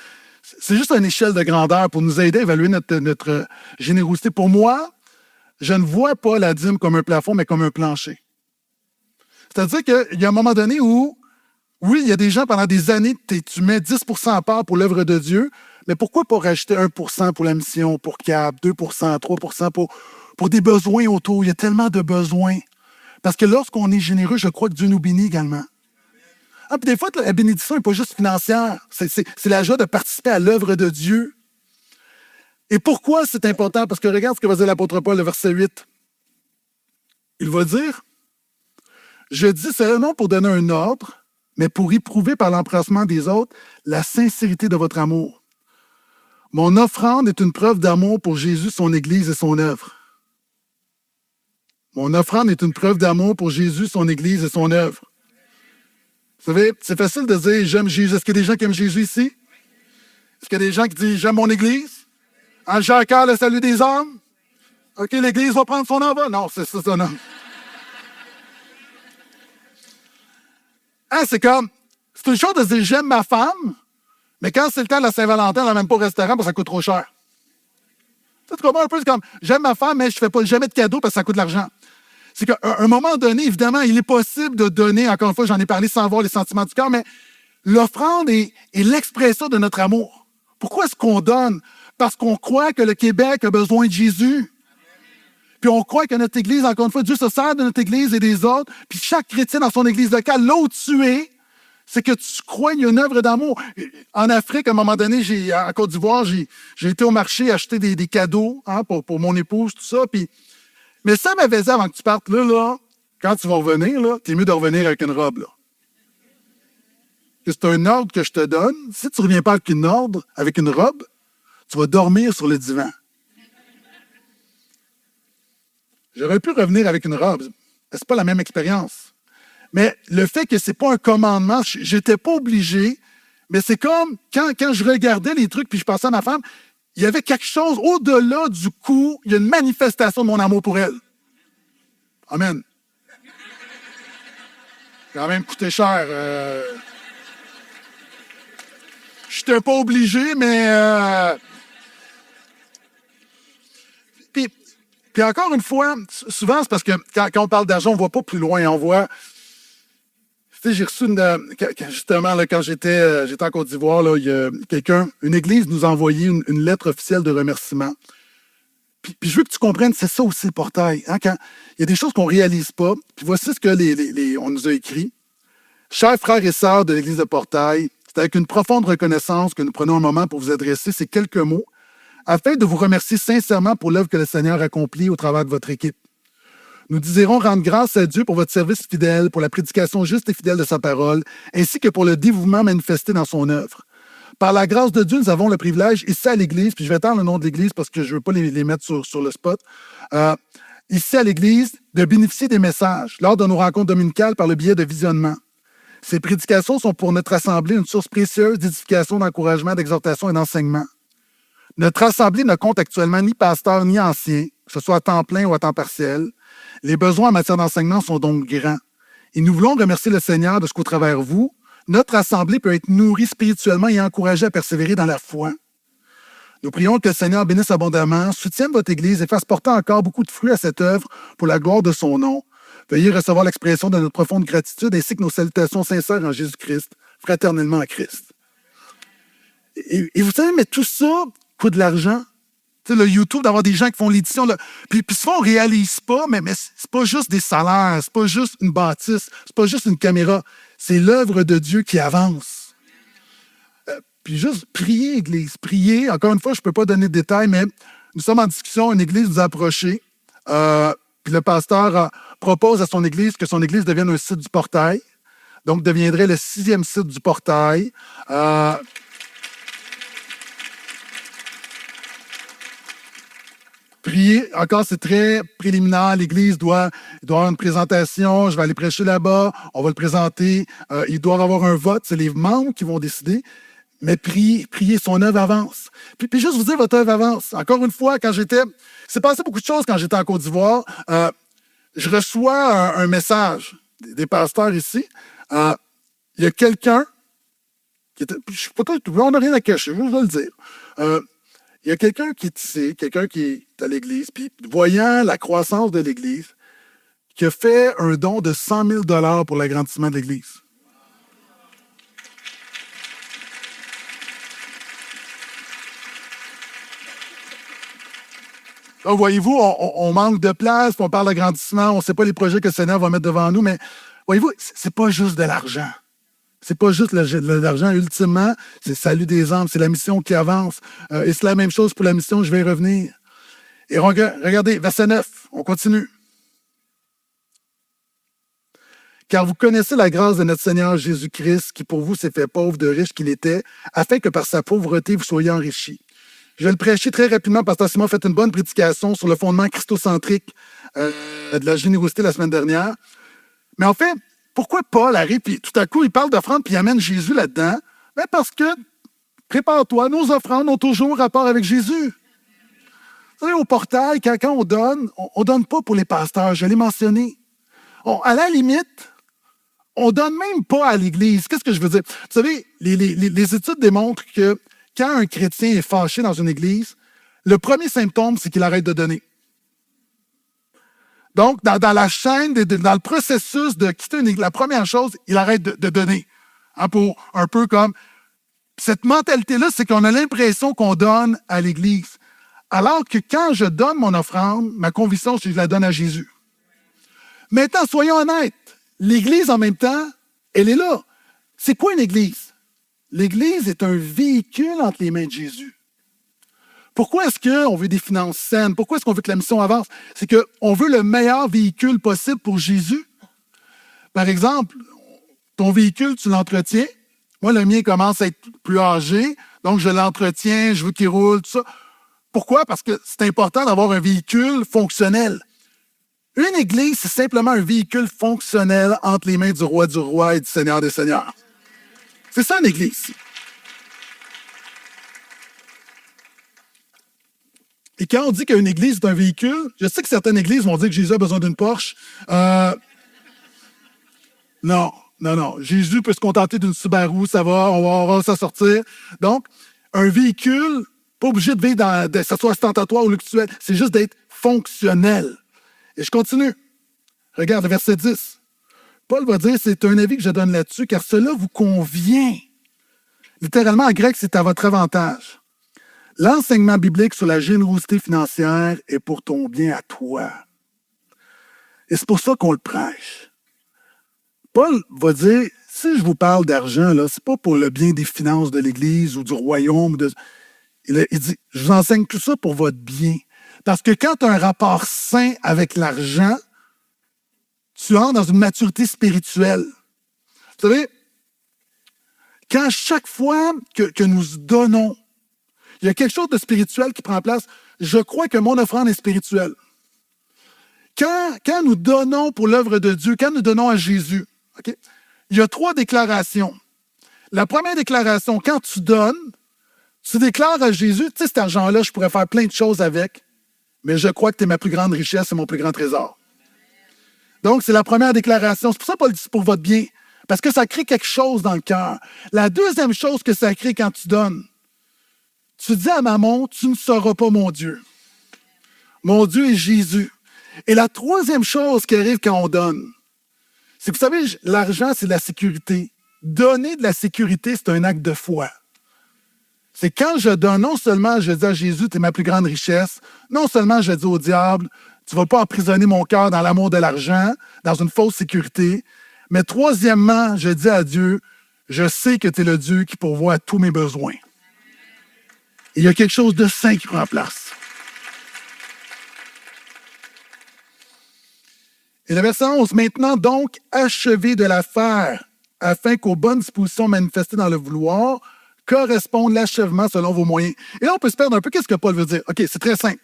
A: c'est juste une échelle de grandeur pour nous aider à évaluer notre générosité. Pour moi, je ne vois pas la dîme comme un plafond, mais comme un plancher. C'est-à-dire qu'il y a un moment donné où, oui, il y a des gens, pendant des années, tu mets 10% à part pour l'œuvre de Dieu, mais pourquoi pas rajouter 1% pour la mission, pour CAP, 2%, 3% pour des besoins autour? Il y a tellement de besoins. Parce que lorsqu'on est généreux, je crois que Dieu nous bénit également. Ah, puis des fois, la bénédiction n'est pas juste financière. C'est la joie de participer à l'œuvre de Dieu. Et pourquoi c'est important? Parce que regarde ce que va dire l'apôtre Paul, le verset 8. Il va dire, « Je dis cela non pour donner un ordre, mais pour éprouver par l'empressement des autres la sincérité de votre amour. Mon offrande est une preuve d'amour pour Jésus, son Église et son œuvre. » Mon offrande est une preuve d'amour pour Jésus, son Église et son œuvre. Vous savez, c'est facile de dire « j'aime Jésus ». Est-ce qu'il y a des gens qui aiment Jésus ici? Est-ce qu'il y a des gens qui disent « j'aime mon Église ». En Jacques, le salut des hommes. OK, l'Église va prendre son envol. Non, c'est ça, non. Hein, c'est une chose de dire « j'aime ma femme », mais quand c'est le temps de la Saint-Valentin, on n'amène pas au restaurant parce que ça coûte trop cher. Tu comprends un peu? C'est comme « j'aime ma femme, mais je ne fais pas jamais de cadeaux parce que ça coûte de l'argent ». C'est qu'à un moment donné, évidemment, il est possible de donner, encore une fois, j'en ai parlé sans voir les sentiments du cœur, mais l'offrande est l'expression de notre amour. Pourquoi est-ce qu'on donne? Parce qu'on croit que le Québec a besoin de Jésus. Puis on croit que notre Église, encore une fois, Dieu se sert de notre Église et des autres, puis chaque chrétien dans son Église locale, là où tu es, c'est que tu crois qu'il y a une œuvre d'amour. En Afrique, à un moment donné, en Côte d'Ivoire, j'ai été au marché acheter des cadeaux pour mon épouse, tout ça, puis mais ça m'avait dit avant que tu partes, là, quand tu vas revenir, là, t'es mieux de revenir avec une robe, là. C'est un ordre que je te donne. Si tu ne reviens pas avec avec une robe, tu vas dormir sur le divan. J'aurais pu revenir avec une robe. C'est pas la même expérience. Mais le fait que c'est pas un commandement, j'étais pas obligé, mais c'est comme quand je regardais les trucs puis je pensais à ma femme, il y avait quelque chose au-delà du coup, il y a une manifestation de mon amour pour elle. Amen. Ça a quand même coûté cher. Je n'étais pas obligé, mais... Puis encore une fois, souvent, c'est parce que quand on parle d'argent, on ne voit pas plus loin. On voit... Tu sais, j'ai reçu justement, là, quand j'étais en Côte d'Ivoire, là, il y a une église nous a envoyé une lettre officielle de remerciement. Puis je veux que tu comprennes, c'est ça aussi le portail. Hein, quand il y a des choses qu'on ne réalise pas. Puis voici ce que on nous a écrit. Chers frères et sœurs de l'église de Portail, c'est avec une profonde reconnaissance que nous prenons un moment pour vous adresser ces quelques mots afin de vous remercier sincèrement pour l'œuvre que le Seigneur accomplit au travers de votre équipe. Nous désirons rendre grâce à Dieu pour votre service fidèle, pour la prédication juste et fidèle de sa parole, ainsi que pour le dévouement manifesté dans son œuvre. Par la grâce de Dieu, nous avons le privilège, ici à l'Église, puis je vais attendre le nom de l'Église parce que je ne veux pas les mettre sur le spot, ici à l'Église, de bénéficier des messages lors de nos rencontres dominicales par le biais de visionnement. Ces prédications sont pour notre Assemblée une source précieuse d'édification, d'encouragement, d'exhortation et d'enseignement. Notre Assemblée ne compte actuellement ni pasteur ni ancien, que ce soit à temps plein ou à temps partiel. Les besoins en matière d'enseignement sont donc grands. Et nous voulons remercier le Seigneur de ce qu'au travers vous, notre Assemblée peut être nourrie spirituellement et encouragée à persévérer dans la foi. Nous prions que le Seigneur bénisse abondamment, soutienne votre Église et fasse porter encore beaucoup de fruits à cette œuvre pour la gloire de son nom. Veuillez recevoir l'expression de notre profonde gratitude ainsi que nos salutations sincères en Jésus-Christ, fraternellement en Christ. Et vous savez, mais tout ça coûte de l'argent. Tu sais, le YouTube, d'avoir des gens qui font l'édition. Puis souvent, on ne réalise pas, mais c'est pas juste des salaires, c'est pas juste une bâtisse, c'est pas juste une caméra. C'est l'œuvre de Dieu qui avance. Puis juste prier, Église, prier. Encore une fois, je ne peux pas donner de détails, mais nous sommes en discussion, une Église nous a approchés. Puis le pasteur propose à son église que son église devienne un site du portail. Donc, deviendrait le 6e site du portail. Prier, encore, c'est très préliminaire. L'Église doit avoir une présentation. Je vais aller prêcher là-bas. On va le présenter. Il doit avoir un vote. C'est les membres qui vont décider. Mais prier, son œuvre avance. Puis juste vous dire, votre œuvre avance. Encore une fois, c'est passé beaucoup de choses quand j'étais en Côte d'Ivoire. Je reçois un message des pasteurs ici. Il y a quelqu'un qui était... On n'a rien à cacher, je vais le dire. Il y a quelqu'un qui est ici, quelqu'un qui est à l'Église, puis voyant la croissance de l'Église, qui a fait un don de 100 000 $ pour l'agrandissement de l'Église. Donc, voyez-vous, on manque de place, puis on parle d'agrandissement, on ne sait pas les projets que le Seigneur va mettre devant nous, mais voyez-vous, c'est pas juste de l'argent. C'est pas juste l'argent. Ultimement, c'est le salut des âmes, c'est la mission qui avance. Et c'est la même chose pour la mission, je vais y revenir. Et regardez, verset 9, on continue. Car vous connaissez la grâce de notre Seigneur Jésus-Christ, qui pour vous s'est fait pauvre de riche qu'il était, afin que par sa pauvreté vous soyez enrichis. Je vais le prêcher très rapidement, Pasteur Simon a fait une bonne prédication sur le fondement christocentrique de la générosité la semaine dernière. Mais en fait, pourquoi Paul arrive, puis tout à coup, il parle d'offrande, puis il amène Jésus là-dedans? Bien parce que, prépare-toi, nos offrandes ont toujours rapport avec Jésus. Vous savez, au portail, quand on donne pas pour les pasteurs, je l'ai mentionné. À la limite, on donne même pas à l'Église. Qu'est-ce que je veux dire? Vous savez, les études démontrent que quand un chrétien est fâché dans une Église, le premier symptôme, c'est qu'il arrête de donner. Donc, dans la chaîne, dans le processus de quitter une église, la première chose, il arrête de donner. Pour un peu comme... Cette mentalité-là, c'est qu'on a l'impression qu'on donne à l'Église. Alors que quand je donne mon offrande, ma conviction, c'est que je la donne à Jésus. Maintenant, soyons honnêtes. L'Église, en même temps, elle est là. C'est quoi une Église? L'Église est un véhicule entre les mains de Jésus. Pourquoi est-ce qu'on veut des finances saines? Pourquoi est-ce qu'on veut que la mission avance? C'est qu'on veut le meilleur véhicule possible pour Jésus. Par exemple, ton véhicule, tu l'entretiens. Moi, le mien commence à être plus âgé, donc je l'entretiens, je veux qu'il roule, tout ça. Pourquoi? Parce que c'est important d'avoir un véhicule fonctionnel. Une église, c'est simplement un véhicule fonctionnel entre les mains du roi et du Seigneur des Seigneurs. C'est ça, une église. Et quand on dit qu'une église est un véhicule, je sais que certaines églises vont dire que Jésus a besoin d'une Porsche. Non. Jésus peut se contenter d'une Subaru, ça va, on va s'en sortir. Donc, un véhicule, pas obligé de vivre que ce soit ostentatoire ou luxuel, c'est juste d'être fonctionnel. Et je continue. Regarde le verset 10. Paul va dire, c'est un avis que je donne là-dessus, car cela vous convient. Littéralement, en grec, c'est à votre avantage. L'enseignement biblique sur la générosité financière est pour ton bien à toi. Et c'est pour ça qu'on le prêche. Paul va dire, si je vous parle d'argent, ce n'est pas pour le bien des finances de l'Église ou du royaume. Il dit, je vous enseigne tout ça pour votre bien. Parce que quand tu as un rapport sain avec l'argent, tu entres dans une maturité spirituelle. Vous savez, quand chaque fois que nous donnons, il y a quelque chose de spirituel qui prend place. Je crois que mon offrande est spirituelle. Quand nous donnons pour l'œuvre de Dieu, quand nous donnons à Jésus, okay, il y a 3 déclarations. La première déclaration, quand tu donnes, tu déclares à Jésus, tu sais, cet argent-là, je pourrais faire plein de choses avec, mais je crois que tu es ma plus grande richesse et mon plus grand trésor. Donc, c'est la première déclaration. C'est pour ça que Paul dit pour votre bien, parce que ça crée quelque chose dans le cœur. La deuxième chose que ça crée quand tu donnes, tu dis à Mammon, tu ne seras pas mon Dieu. Mon Dieu est Jésus. Et la troisième chose qui arrive quand on donne, c'est que vous savez, l'argent, c'est de la sécurité. Donner de la sécurité, c'est un acte de foi. C'est quand je donne, non seulement je dis à Jésus, tu es ma plus grande richesse, non seulement je dis au diable, tu ne vas pas emprisonner mon cœur dans l'amour de l'argent, dans une fausse sécurité, mais troisièmement, je dis à Dieu, je sais que tu es le Dieu qui pourvoit à tous mes besoins. Et il y a quelque chose de saint qui prend place. Et le verset 11, maintenant donc, achevez de la faire, afin qu'aux bonnes dispositions manifestées dans le vouloir corresponde l'achèvement selon vos moyens. Et là, on peut se perdre un peu. Qu'est-ce que Paul veut dire? OK, c'est très simple.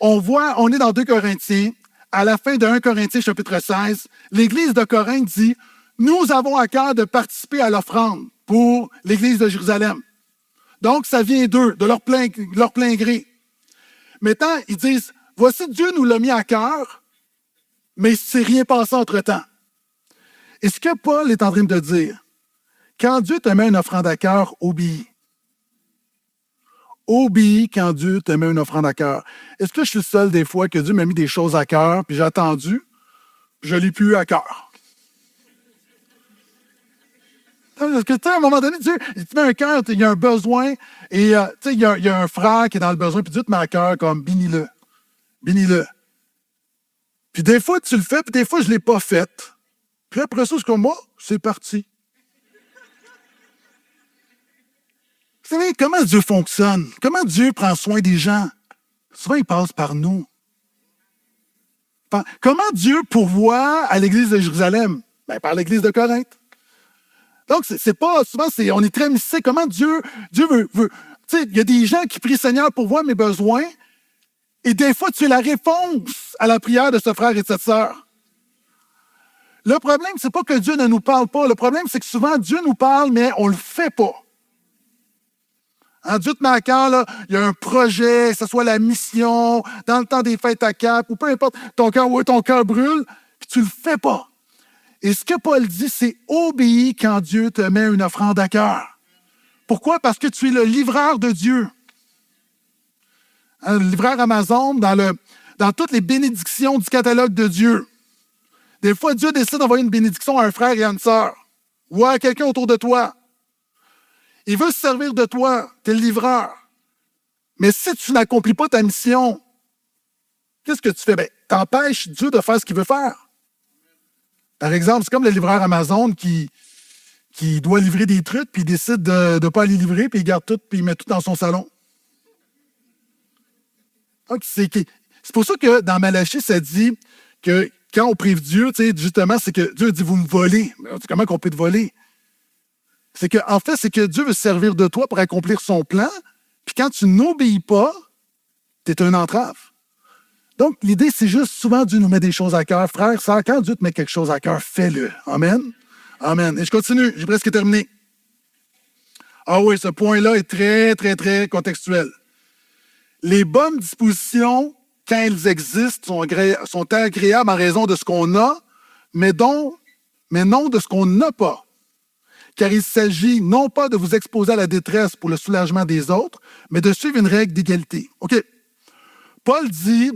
A: On est dans 2 Corinthiens, à la fin de 1 Corinthiens chapitre 16, l'Église de Corinthe dit, nous avons à cœur de participer à l'offrande pour l'Église de Jérusalem. Donc, ça vient d'eux, de leur plein gré. Maintenant, ils disent, voici Dieu nous l'a mis à cœur, mais il ne s'est rien passé entre-temps. Et ce que Paul est en train de dire, quand Dieu te met une offrande à cœur, obéis. Obéis quand Dieu te met une offrande à cœur. Est-ce que je suis le seul des fois que Dieu m'a mis des choses à cœur, puis j'ai attendu, je ne l'ai plus eu à cœur? Parce que, à un moment donné, Dieu, il te met un cœur, il y a un besoin, et il y a un frère qui est dans le besoin, puis Dieu te met à cœur comme bénis-le. Bénis-le. Puis des fois, tu le fais, puis des fois, je ne l'ai pas fait. Puis après ça, c'est comme moi, c'est parti. Vous savez, comment Dieu fonctionne? Comment Dieu prend soin des gens? Souvent, il passe par nous. Comment Dieu pourvoit à l'Église de Jérusalem? Ben, par l'Église de Corinthe. Donc, c'est pas, souvent, on est très mystique. Comment Dieu veut tu sais, il y a des gens qui prient Seigneur pour voir mes besoins, et des fois, tu es la réponse à la prière de ce frère et de cette sœur. Le problème, c'est pas que Dieu ne nous parle pas. Le problème, c'est que souvent, Dieu nous parle, mais on le fait pas. Dieu te met à cœur, là, il y a un projet, que ce soit la mission, dans le temps des fêtes à Cap, ou peu importe, ton cœur brûle, puis tu le fais pas. Et ce que Paul dit, c'est obéis quand Dieu te met une offrande à cœur. Pourquoi? Parce que tu es le livreur de Dieu. Le livreur Amazon, dans toutes les bénédictions du catalogue de Dieu. Des fois, Dieu décide d'envoyer une bénédiction à un frère et à une sœur, ou à quelqu'un autour de toi. Il veut se servir de toi, tu es le livreur. Mais si tu n'accomplis pas ta mission, qu'est-ce que tu fais? Tu empêches Dieu de faire ce qu'il veut faire. Par exemple, c'est comme le livreur Amazon qui doit livrer des trucs, puis il décide de ne pas les livrer, puis il garde tout, puis il met tout dans son salon. Donc, c'est pour ça que dans Malachie, ça dit que quand on prive Dieu, justement, c'est que Dieu dit, vous me volez. Comment qu'on peut te voler? En fait, c'est que Dieu veut se servir de toi pour accomplir son plan, puis quand tu n'obéis pas, tu es une entrave. Donc, l'idée, c'est juste, souvent, Dieu nous met des choses à cœur. Frère, sœur, quand Dieu te met quelque chose à cœur, fais-le. Amen? Amen. Et je continue, j'ai presque terminé. Ah oui, ce point-là est très, très, très contextuel. Les bonnes dispositions, quand elles existent, sont agréables en raison de ce qu'on a, mais non de ce qu'on n'a pas. Car il s'agit non pas de vous exposer à la détresse pour le soulagement des autres, mais de suivre une règle d'égalité. OK. Paul dit,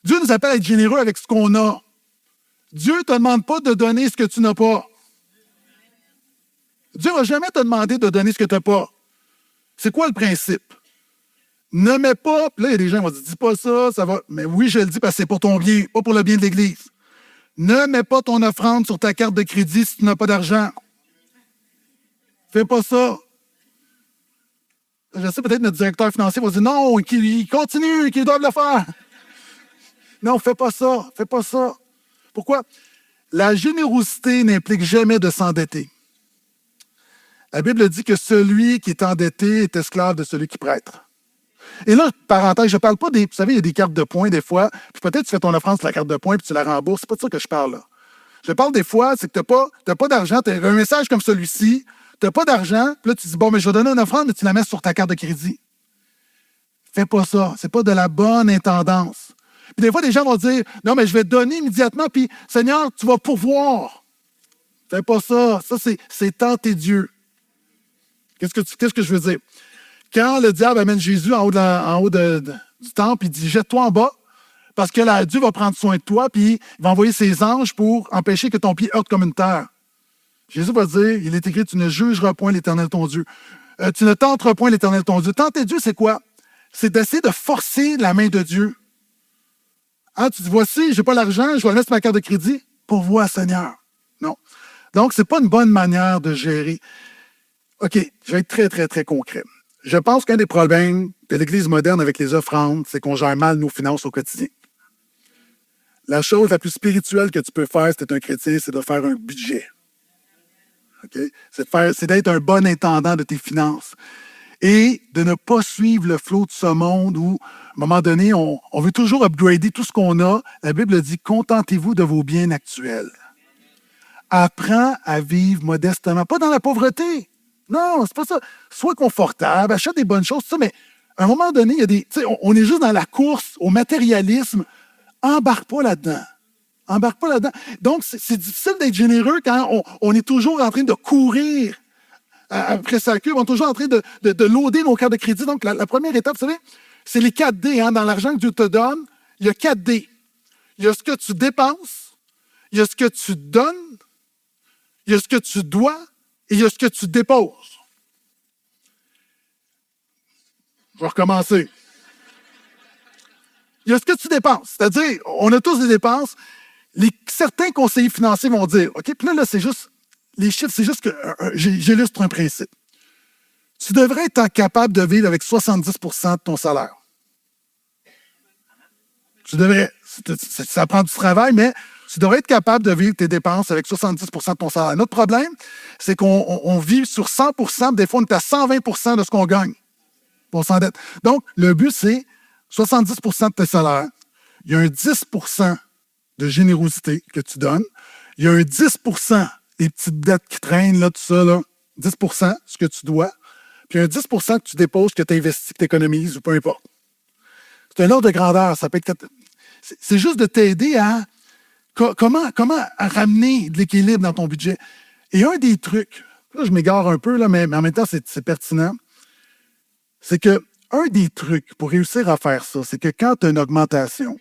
A: Dieu nous appelle à être généreux avec ce qu'on a. Dieu ne te demande pas de donner ce que tu n'as pas. Dieu ne va jamais te demander de donner ce que tu n'as pas. C'est quoi le principe? Ne mets pas, puis là, il y a des gens qui vont dire, dis pas ça, ça va. Mais oui, je le dis parce que c'est pour ton bien, pas pour le bien de l'Église. Ne mets pas ton offrande sur ta carte de crédit si tu n'as pas d'argent. Fais pas ça. Je sais, peut-être notre directeur financier va dire non, qu'il continue, qu'il doit le faire. Non, fais pas ça. Fais pas ça. Pourquoi? La générosité n'implique jamais de s'endetter. La Bible dit que celui qui est endetté est esclave de celui qui prête. Et là, parenthèse, je ne parle pas des. Vous savez, il y a des cartes de points des fois, puis peut-être tu fais ton offrande sur la carte de points puis tu la rembourses. C'est pas de ça que je parle là. Je parle des fois, c'est que tu n'as pas d'argent, tu as un message comme celui-ci, tu n'as pas d'argent, puis là, tu dis, bon, mais je vais donner une offrande, mais tu la mets sur ta carte de crédit. Fais pas ça. C'est pas de la bonne intendance. Puis des fois, des gens vont dire, non, mais je vais te donner immédiatement, puis Seigneur, tu vas pourvoir. Fais pas ça. Ça, c'est tenter Dieu. Qu'est-ce que je veux dire? Quand le diable amène Jésus en haut du temple, il dit, jette-toi en bas, parce que Dieu va prendre soin de toi, puis il va envoyer ses anges pour empêcher que ton pied heurte comme une terre. Jésus va dire, il est écrit, tu ne jugeras point l'Éternel ton Dieu. Tu ne tenteras point l'Éternel ton Dieu. Tenter Dieu, c'est quoi? C'est d'essayer de forcer la main de Dieu. Tu dis, voici, je n'ai pas l'argent, je vais le mettre sur ma carte de crédit. Pourvois, Seigneur. Non. Donc, ce n'est pas une bonne manière de gérer. OK, je vais être très, très, très concret. Je pense qu'un des problèmes de l'Église moderne avec les offrandes, c'est qu'on gère mal nos finances au quotidien. La chose la plus spirituelle que tu peux faire si tu es un chrétien, c'est de faire un budget. Okay? C'est d'être un bon intendant de tes finances. Et de ne pas suivre le flot de ce monde où, à un moment donné, on veut toujours upgrader tout ce qu'on a. La Bible dit, contentez-vous de vos biens actuels. Apprends à vivre modestement, pas dans la pauvreté. Non, c'est pas ça. Sois confortable, achète des bonnes choses, tout ça, mais à un moment donné, il y a des, on est juste dans la course au matérialisme. Embarque pas là-dedans. Embarque pas là-dedans. Donc, c'est difficile d'être généreux quand on est toujours en train de courir après sa queue. On est toujours en train de loader nos cartes de crédit. Donc, la première étape, vous savez, c'est les 4 D. Hein. Dans l'argent que Dieu te donne, il y a 4 D. Il y a ce que tu dépenses, il y a ce que tu donnes, il y a ce que tu dois et il y a ce que tu déposes. Je vais recommencer. Il y a ce que tu dépenses. C'est-à-dire, on a tous des dépenses. Certains conseillers financiers vont dire, OK, puis là, c'est juste, les chiffres, c'est juste que j'illustre un principe. Tu devrais être capable de vivre avec 70 % de ton salaire. Tu devrais, ça prend du travail, mais tu devrais être capable de vivre tes dépenses avec 70 % de ton salaire. Notre problème, c'est qu'on vit sur 100 %, des fois, on est à 120 % de ce qu'on gagne. On s'endette. Donc, le but, c'est 70 % de tes salaires. Il y a un 10 % de générosité que tu donnes. Il y a un 10 % des petites dettes qui traînent, là, tout ça, là. 10 % ce que tu dois. Puis un 10 % que tu déposes, que tu investis, que tu économises, ou peu importe. C'est un ordre de grandeur. Ça peut être, c'est juste de t'aider à comment à ramener de l'équilibre dans ton budget. Et un des trucs, là, je m'égare un peu, là, mais en même temps, c'est pertinent, c'est que un des trucs pour réussir à faire ça, c'est que quand tu as une augmentation,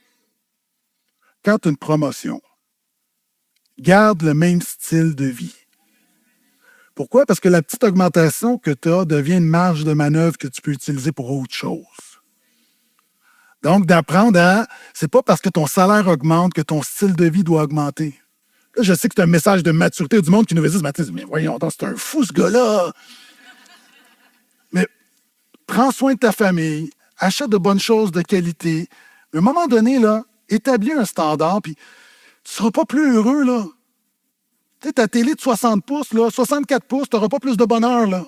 A: quand tu as une promotion, garde le même style de vie. Pourquoi? Parce que la petite augmentation que tu as devient une marge de manœuvre que tu peux utiliser pour autre chose. Donc, d'apprendre à... C'est pas parce que ton salaire augmente que ton style de vie doit augmenter. Là, je sais que c'est un message de maturité du monde qui nous dit, mais voyons, c'est un fou ce gars-là. Mais prends soin de ta famille, achète de bonnes choses de qualité. Mais à un moment donné, là, établis un standard, puis tu ne seras pas plus heureux, là. Tu sais, ta télé de 60 pouces, là, 64 pouces, tu n'auras pas plus de bonheur, là.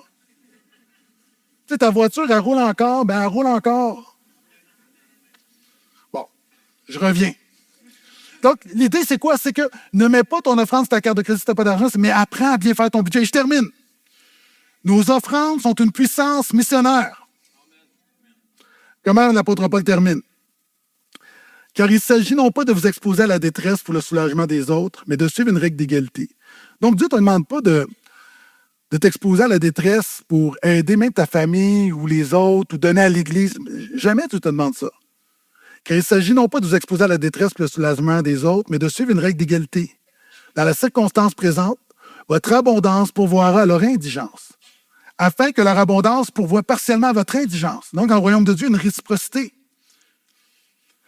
A: Tu sais, ta voiture, elle roule encore, ben elle roule encore. Bon, je reviens. Donc, l'idée, c'est quoi? C'est que ne mets pas ton offrande sur ta carte de crédit si tu n'as pas d'argent, mais apprends à bien faire ton budget. Et je termine. Nos offrandes sont une puissance missionnaire. Comment l'apôtre Paul termine? Car il s'agit non pas de vous exposer à la détresse pour le soulagement des autres, mais de suivre une règle d'égalité. Donc, Dieu ne te demande pas de t'exposer à la détresse pour aider même ta famille ou les autres ou donner à l'Église. Jamais tu te demandes ça. Car il s'agit non pas de vous exposer à la détresse pour le soulagement des autres, mais de suivre une règle d'égalité. Dans la circonstance présente, votre abondance pourvoira à leur indigence, afin que leur abondance pourvoie partiellement à votre indigence. Donc, dans le royaume de Dieu, une réciprocité.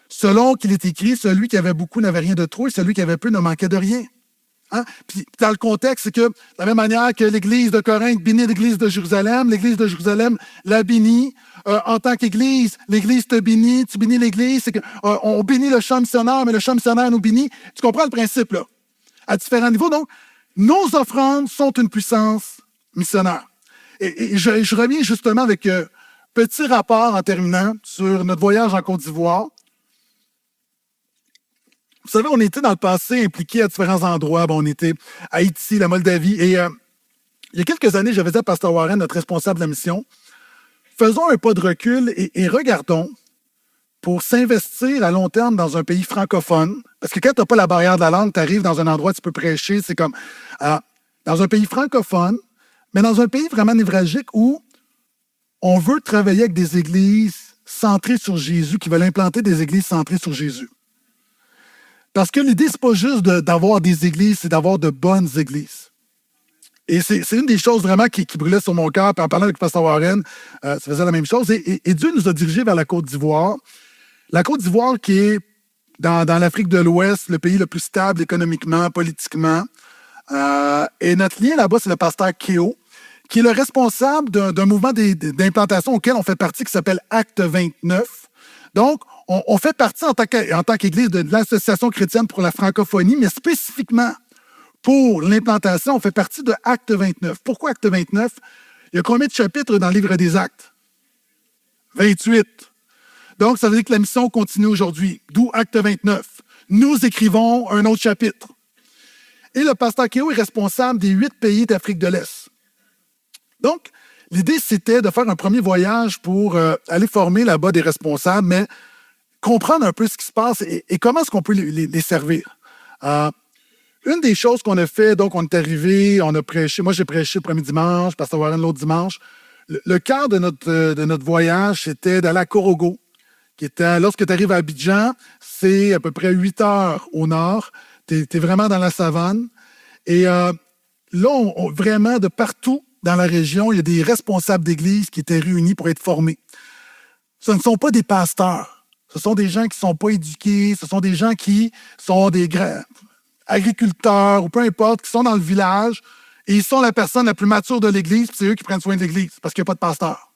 A: Selon qu'il est écrit, celui qui avait beaucoup n'avait rien de trop et celui qui avait peu ne manquait de rien. Hein? Puis, dans le contexte, c'est que, de la même manière que l'Église de Corinthe bénit l'Église de Jérusalem la bénit. En tant qu'Église, l'Église te bénit, tu bénis l'Église. C'est on bénit le champ missionnaire, mais le champ missionnaire nous bénit. Tu comprends le principe, là? À différents niveaux. Donc, nos offrandes sont une puissance missionnaire. Et je reviens justement avec un petit rapport en terminant sur notre voyage en Côte d'Ivoire. Vous savez, on était dans le passé impliqués à différents endroits. Bon, on était à Haïti, la Moldavie. Et il y a quelques années, j'avais dit à Pasteur Warren, notre responsable de la mission, faisons un pas de recul et regardons pour s'investir à long terme dans un pays francophone. Parce que quand tu n'as pas la barrière de la langue, tu arrives dans un endroit où tu peux prêcher. C'est comme dans un pays francophone, mais dans un pays vraiment névralgique où on veut travailler avec des églises centrées sur Jésus, qui veulent implanter des églises centrées sur Jésus. Parce que l'idée, c'est pas juste d'avoir des églises, c'est d'avoir de bonnes églises. Et c'est une des choses vraiment qui brûlait sur mon cœur. Puis en parlant avec Pasteur Warren, ça faisait la même chose. Et Dieu nous a dirigés vers la Côte d'Ivoire. La Côte d'Ivoire qui est dans l'Afrique de l'Ouest, le pays le plus stable économiquement, politiquement. Et notre lien là-bas, c'est le pasteur Kéo, qui est le responsable d'un mouvement d'implantation auquel on fait partie, qui s'appelle Acte 29. Donc, on fait partie en tant qu'Église de l'Association chrétienne pour la francophonie, mais spécifiquement pour l'implantation, on fait partie de Acte 29. Pourquoi Acte 29? Il y a combien de chapitres dans le livre des Actes? 28. Donc, ça veut dire que la mission continue aujourd'hui, d'où Acte 29. Nous écrivons un autre chapitre. Et le pasteur Kéo est responsable des 8 pays d'Afrique de l'Est. Donc, l'idée, c'était de faire un premier voyage pour aller former là-bas des responsables, mais comprendre un peu ce qui se passe et comment est-ce qu'on peut les servir. Une des choses qu'on a fait, donc on est arrivé, on a prêché, moi j'ai prêché le premier dimanche, pasteur Warren l'autre dimanche. Le cœur de notre voyage, c'était d'aller à Korogo, qui était, lorsque tu arrives à Abidjan, c'est à peu près 8 heures au nord. Tu es vraiment dans la savane. Et là, vraiment, de partout dans la région, il y a des responsables d'église qui étaient réunis pour être formés. Ce ne sont pas des pasteurs. Ce sont des gens qui ne sont pas éduqués. Ce sont des gens qui sont des agriculteurs ou peu importe, qui sont dans le village et ils sont la personne la plus mature de l'église, puis c'est eux qui prennent soin de l'église parce qu'il n'y a pas de pasteur.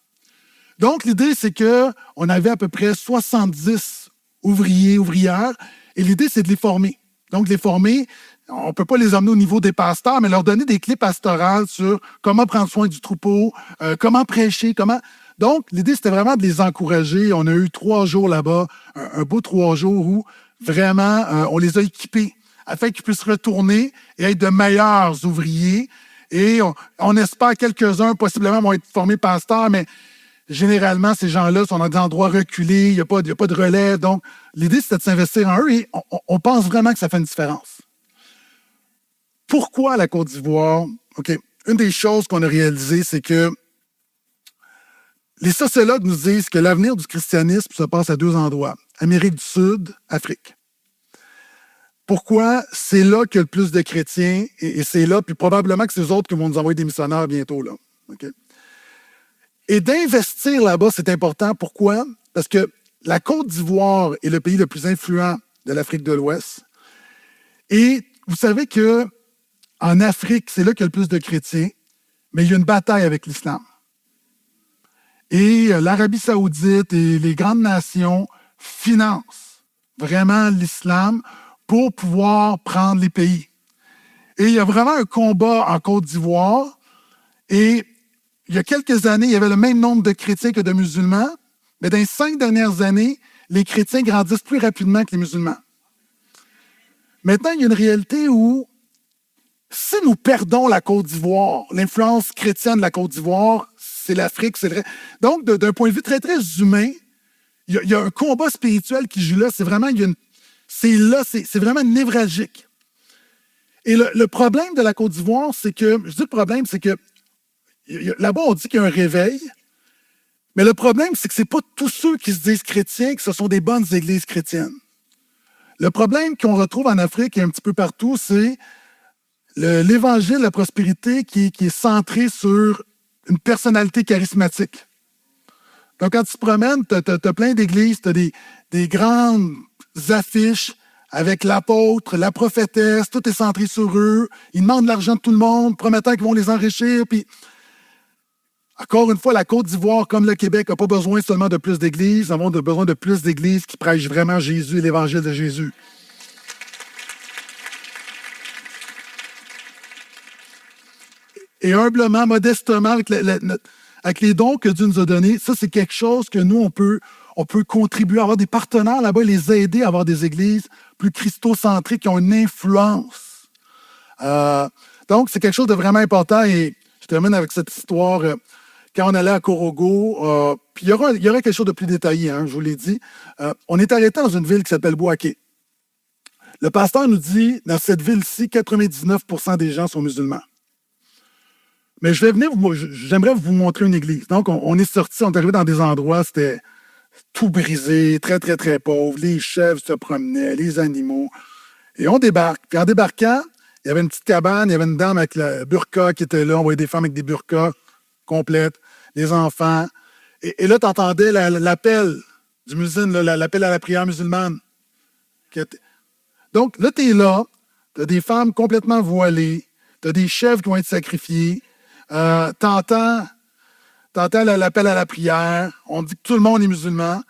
A: Donc, l'idée, c'est qu'on avait à peu près 70 ouvriers, ouvrières, et l'idée, c'est de les former. Donc, de les former, on ne peut pas les emmener au niveau des pasteurs, mais leur donner des clés pastorales sur comment prendre soin du troupeau, comment prêcher, comment... Donc, l'idée, c'était vraiment de les encourager. On a eu 3 jours là-bas, un beau 3 jours où vraiment, on les a équipés afin qu'ils puissent retourner et être de meilleurs ouvriers. Et on espère quelques-uns, possiblement, vont être formés pasteurs, mais généralement, ces gens-là sont dans des endroits reculés, il n'y a pas de relève. Donc, l'idée, c'était de s'investir en eux et on pense vraiment que ça fait une différence. Pourquoi la Côte d'Ivoire? OK. Une des choses qu'on a réalisées, c'est que les sociologues nous disent que l'avenir du christianisme se passe à 2 endroits. Amérique du Sud, Afrique. Pourquoi? C'est là qu'il y a le plus de chrétiens et c'est là, puis probablement que c'est eux autres qui vont nous envoyer des missionnaires bientôt. Là. Okay? Et d'investir là-bas, c'est important. Pourquoi? Parce que la Côte d'Ivoire est le pays le plus influent de l'Afrique de l'Ouest. Et vous savez qu'en Afrique, c'est là qu'il y a le plus de chrétiens, mais il y a une bataille avec l'islam. Et l'Arabie saoudite et les grandes nations financent vraiment l'islam pour pouvoir prendre les pays. Et il y a vraiment un combat en Côte d'Ivoire. Et il y a quelques années, il y avait le même nombre de chrétiens que de musulmans, mais dans les 5 dernières années, les chrétiens grandissent plus rapidement que les musulmans. Maintenant, il y a une réalité où, si nous perdons la Côte d'Ivoire, l'influence chrétienne de la Côte d'Ivoire, c'est l'Afrique, c'est vrai. Donc, d'un point de vue très, très humain, il y a un combat spirituel qui joue là. C'est vraiment, c'est vraiment névralgique. Et le problème de la Côte d'Ivoire, c'est que, je dis le problème, c'est que là-bas, on dit qu'il y a un réveil, mais le problème, c'est que ce n'est pas tous ceux qui se disent chrétiens que ce sont des bonnes églises chrétiennes. Le problème qu'on retrouve en Afrique et un petit peu partout, c'est l'évangile de la prospérité qui est centré sur une personnalité charismatique. Donc, quand tu te promènes, tu as plein d'églises, tu as des grandes affiches avec l'apôtre, la prophétesse, tout est centré sur eux. Ils demandent de l'argent de tout le monde, promettant qu'ils vont les enrichir. Puis, encore une fois, la Côte d'Ivoire, comme le Québec, n'a pas besoin seulement de plus d'églises, nous avons besoin de plus d'églises qui prêchent vraiment Jésus et l'évangile de Jésus. Et humblement, modestement, avec les dons que Dieu nous a donnés, ça, c'est quelque chose que nous, on peut contribuer à avoir des partenaires là-bas et les aider à avoir des églises plus christocentriques qui ont une influence. Donc, c'est quelque chose de vraiment important. Et je termine avec cette histoire. Quand on allait à Korogo, puis il y aurait quelque chose de plus détaillé, hein, je vous l'ai dit. On est arrêté dans une ville qui s'appelle Bouaké. Le pasteur nous dit, dans cette ville-ci, 99% des gens sont musulmans. Mais j'aimerais vous montrer une église. Donc, on est sorti, on est arrivé dans des endroits, c'était tout brisé, très, très, très pauvre. Les chèvres se promenaient, les animaux. Et on débarque. Puis en débarquant, il y avait une petite cabane, il y avait une dame avec la burqa qui était là. On voyait des femmes avec des burqas complètes, des enfants. Et là, tu entendais l'appel du muezzin, l'appel à la prière musulmane. Donc, là, tu es là, tu as des femmes complètement voilées, tu as des chèvres qui vont être sacrifiés. T'entends l'appel à la prière. On dit que tout le monde est musulman.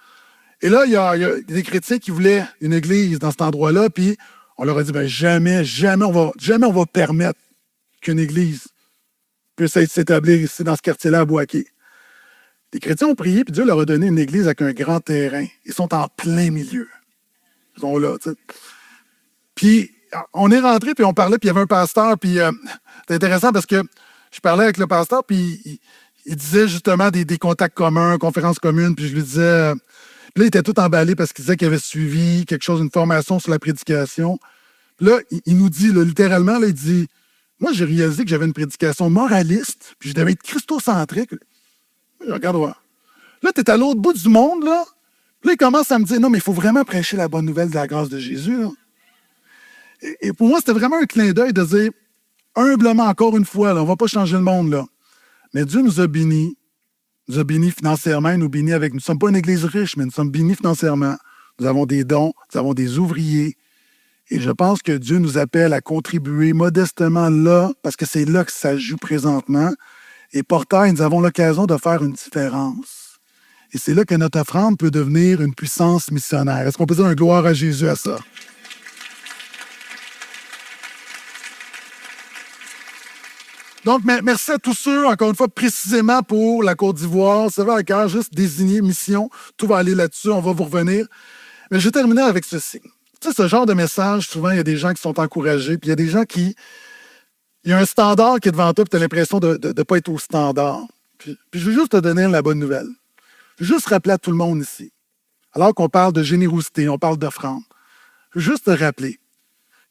A: Et là, il y a des chrétiens qui voulaient une église dans cet endroit-là, puis on leur a dit, ben jamais on va permettre qu'une église puisse s'établir ici, dans ce quartier-là, à Boaké. Les chrétiens ont prié, puis Dieu leur a donné une église avec un grand terrain. Ils sont en plein milieu. Ils sont là, tu sais. Puis, on est rentré, puis on parlait, puis il y avait un pasteur, puis c'est intéressant parce que je parlais avec le pasteur, puis il disait justement des contacts communs, conférences communes, puis je lui disais... puis là, il était tout emballé parce qu'il disait qu'il avait suivi quelque chose, une formation sur la prédication. Puis là, il nous dit, là, littéralement, là, il dit, moi, j'ai réalisé que j'avais une prédication moraliste, puis je devais être christocentrique. Je regarde, ouais. Là, tu es à l'autre bout du monde, là. Puis là, il commence à me dire, non, mais il faut vraiment prêcher la bonne nouvelle de la grâce de Jésus, là. Et pour moi, c'était vraiment un clin d'œil de dire, humblement, encore une fois, là, on ne va pas changer le monde, là. Mais Dieu nous a bénis financièrement, il nous bénit avec... Nous ne sommes pas une église riche, mais nous sommes bénis financièrement. Nous avons des dons, nous avons des ouvriers. Et je pense que Dieu nous appelle à contribuer modestement là, parce que c'est là que ça joue présentement. Et Portail, nous avons l'occasion de faire une différence. Et c'est là que notre offrande peut devenir une puissance missionnaire. Est-ce qu'on peut dire un gloire à Jésus à ça? Donc, merci à tous ceux, encore une fois, précisément pour la Côte d'Ivoire. Ça va à cœur, juste désigner mission. Tout va aller là-dessus, on va vous revenir. Mais je vais terminer avec ceci. Tu sais, ce genre de message, souvent, il y a des gens qui sont encouragés, puis il y a des gens qui... Il y a un standard qui est devant toi, puis tu as l'impression de ne pas être au standard. Puis je veux juste te donner la bonne nouvelle. Je veux juste rappeler à tout le monde ici, alors qu'on parle de générosité, on parle d'offrande, je veux juste te rappeler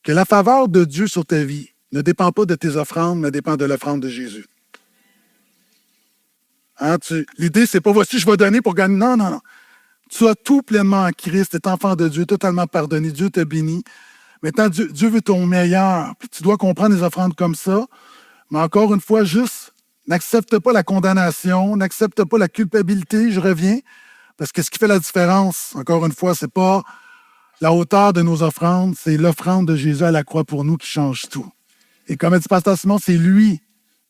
A: que la faveur de Dieu sur ta vie ne dépend pas de tes offrandes, mais dépend de l'offrande de Jésus. Hein, l'idée, c'est pas voici, je vais donner pour gagner. Non, non, non. Tu as tout pleinement en Christ, tu es enfant de Dieu, totalement pardonné. Dieu te bénit. Maintenant, Dieu veut ton meilleur. Puis tu dois comprendre les offrandes comme ça. Mais encore une fois, juste, n'accepte pas la condamnation, n'accepte pas la culpabilité, je reviens. Parce que ce qui fait la différence, encore une fois, c'est pas la hauteur de nos offrandes, c'est l'offrande de Jésus à la croix pour nous qui change tout. Et comme a dit Pasteur Simon, c'est lui,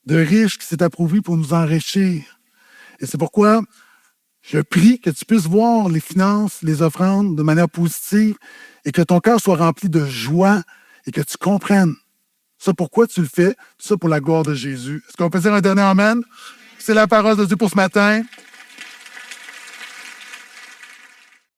A: de riche, qui s'est approuvé pour nous enrichir. Et c'est pourquoi je prie que tu puisses voir les finances, les offrandes de manière positive et que ton cœur soit rempli de joie et que tu comprennes ça pourquoi tu le fais, ça pour la gloire de Jésus. Est-ce qu'on peut dire un dernier amen? C'est la parole de Dieu pour ce matin.